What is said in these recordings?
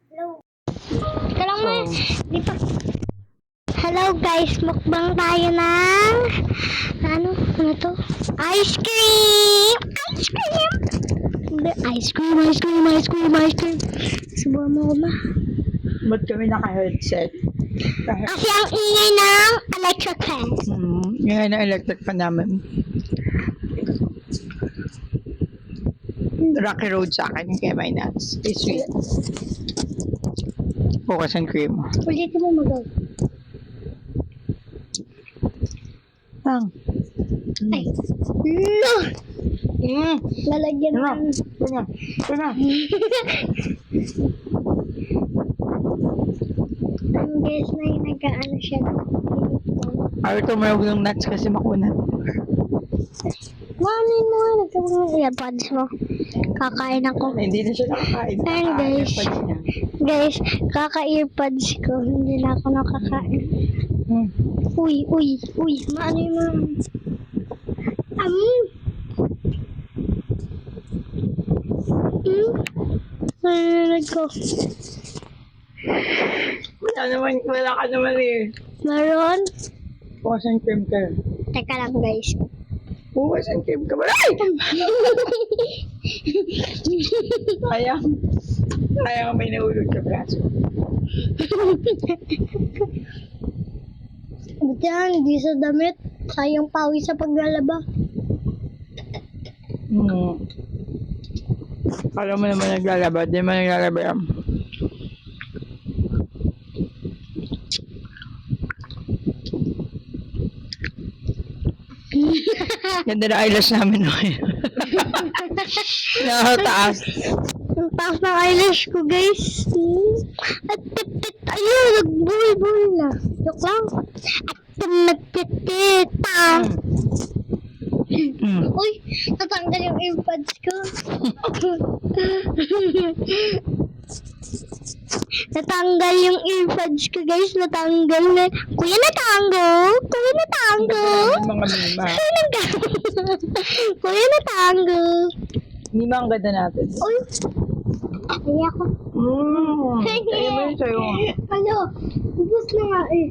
Hello. Teka lang, So, di pa. Hello guys, mukbang tayo ng ano to? Ice cream! Ice cream! Ice cream, ice cream, ice cream, ice cream. Subuhan mo ba? ba't kami naka-headset? Kasi ang ingay ng electric fan. Ngayon na electric pa namin. Rocky Road sa akin yung kay my nuts. It's sweet. Focus and cream. Ulitin mo magaw. Tang. Ay. No! Mm. Lalagyan Ano? ng... Ano? Ano? Guys, na yung nag-ano siya. Ayaw tumawag ng nuts kasi makunat. Mami mo, nagkabang ng earpods mo. Kakain ako. Hindi na siya nakakain. Ayun, guys. Naka-airpods niya. Guys, kaka-earpods ko. Hindi na ako nakakain. Hmm. Uy. Maano yung mga... Narinig ko. Wala ka naman eh. Meron? Focus and cream ka. Teka lang, guys. Focus and cream ka ba? Ay! Sayang may nahulog ka braso. Ba't yan? Hindi sa damit. Sayang pawis sa paglalaba. Alam mo naman naglalaba, di mo naglalaba yan. Ganda na eyelash namin ngayon. Nakataas. Ang taas ng eyelash ko, guys. At tit-tit. Ayun, nagbuhay-buhay na. Joke lang. At nagtit-tit. Uy, natanggal yung earpods ko. Natanggal yung earpods ko, guys. Natanggal na. Kuya, natanggal. Kuya, natanggal. Mga mima. Kuya, natanggal. Mima ang ganda natin. Uy. Ay, ako. Kaya mo yun sa'yo. Ano? Ubus na nga eh.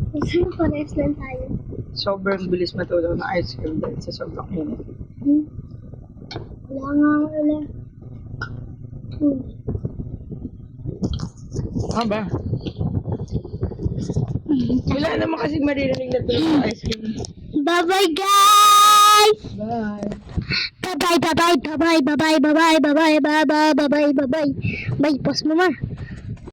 Gusto na pares lang tayo. Sobrang bilis matulog ng ice cream dahil sa sobrang init. Wala nga ulit. Ba? Wala naman kasi maririnig na tulog ng ice cream. Bye-bye, guys! Bye! Bye-bye, bye-bye, bye-bye, bye-bye, bye-bye, bye-bye, bye-bye, bye-bye, bye-bye. Bye, pause mo ma.